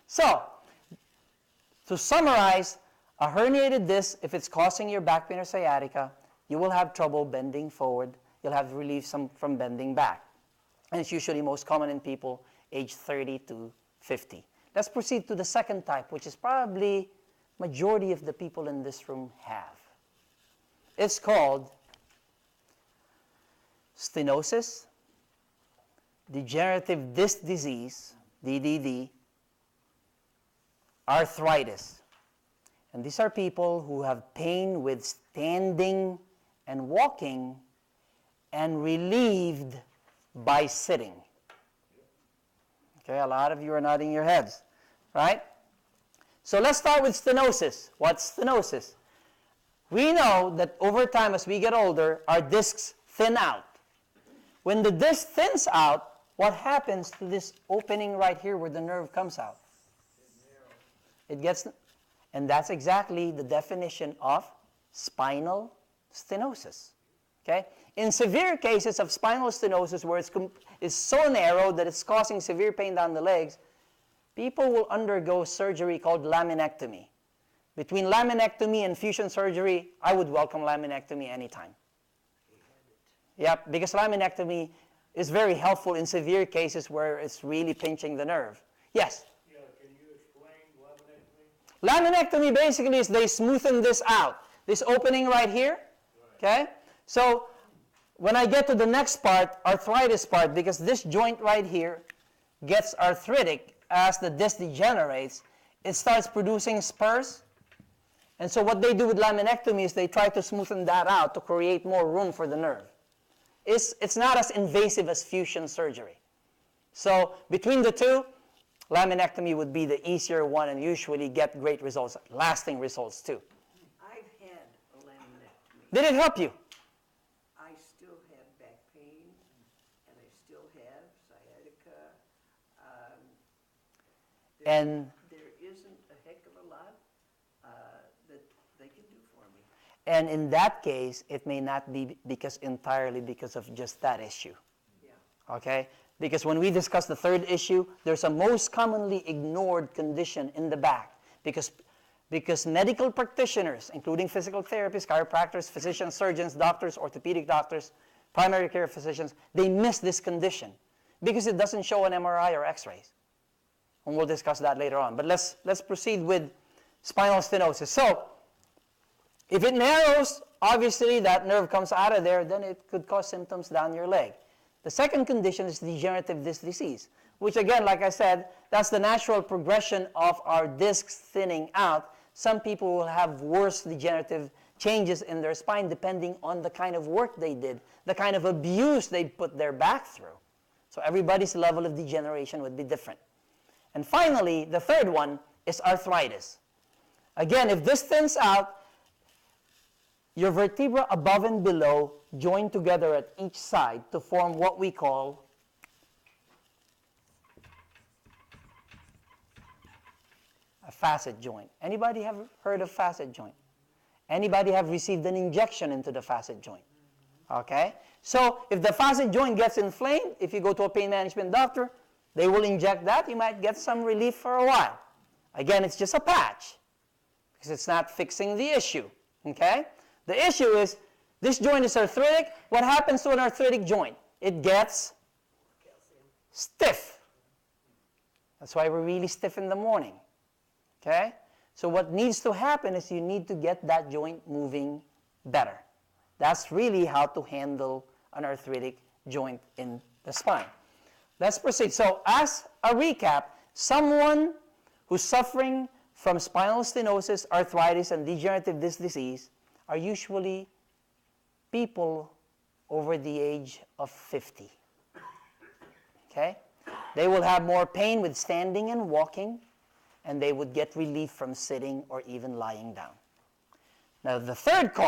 So, to summarize, a herniated disc, if it's causing your back pain or sciatica, you will have trouble bending forward. You'll have relief from bending back. And it's usually most common in people age 30 to 50. Let's proceed to the second type, which is probably majority of the people in this room have. It's called stenosis, degenerative disc disease, DDD, arthritis. And these are people who have pain with standing and walking and relieved by sitting. Okay, a lot of you are nodding your heads, right? So let's start with stenosis. What's stenosis? We know that over time, as we get older, our discs thin out. When the disc thins out, what happens to this opening right here where the nerve comes out? It gets, and that's exactly the definition of spinal stenosis. Okay? In severe cases of spinal stenosis where it's so narrow that it's causing severe pain down the legs, people will undergo surgery called laminectomy. Between laminectomy and fusion surgery, I would welcome laminectomy anytime. Yep, because laminectomy is very helpful in severe cases where it's really pinching the nerve. Yes? Yeah, can you explain laminectomy? Laminectomy basically is they smoothen this out. This opening right here, okay? So when I get to the next part, arthritis part, because this joint right here gets arthritic as the disc degenerates, it starts producing spurs. And so what they do with laminectomy is they try to smoothen that out to create more room for the nerve. It's not as invasive as fusion surgery. So between the two, laminectomy would be the easier one and usually get great results, lasting results too. I've had a laminectomy. Did it help you? I still have back pain, and I still have sciatica. There isn't a heck of a lot that they can do for me. And in that case, it may not be entirely because of just that issue. Yeah. Okay? Because when we discuss the third issue, there's a most commonly ignored condition in the back. Because medical practitioners, including physical therapists, chiropractors, physicians, surgeons, doctors, orthopedic doctors, primary care physicians, they miss this condition because it doesn't show an MRI or x-rays. And we'll discuss that later on. But let's proceed with spinal stenosis. So, if it narrows, obviously that nerve comes out of there, then it could cause symptoms down your leg. The second condition is degenerative disc disease, which again, like I said, that's the natural progression of our discs thinning out. Some people will have worse degenerative changes in their spine depending on the kind of work they did, the kind of abuse they put their back through. So everybody's level of degeneration would be different. And finally, the third one is arthritis. Again, if this thins out, your vertebra above and below join together at each side to form what we call a facet joint. Anybody have heard of facet joint? Anybody have received an injection into the facet joint? Okay? So if the facet joint gets inflamed, if you go to a pain management doctor, they will inject that. You might get some relief for a while. Again, it's just a patch because it's not fixing the issue. Okay? The issue is this joint is arthritic. What happens to an arthritic joint? It gets stiff. That's why we're really stiff in the morning. Okay? So what needs to happen is you need to get that joint moving better. That's really how to handle an arthritic joint in the spine. Let's proceed. So as a recap, someone who's suffering from spinal stenosis, arthritis, and degenerative disc disease are usually people over the age of 50. Okay? They will have more pain with standing and walking, and they would get relief from sitting or even lying down. Now, the third cause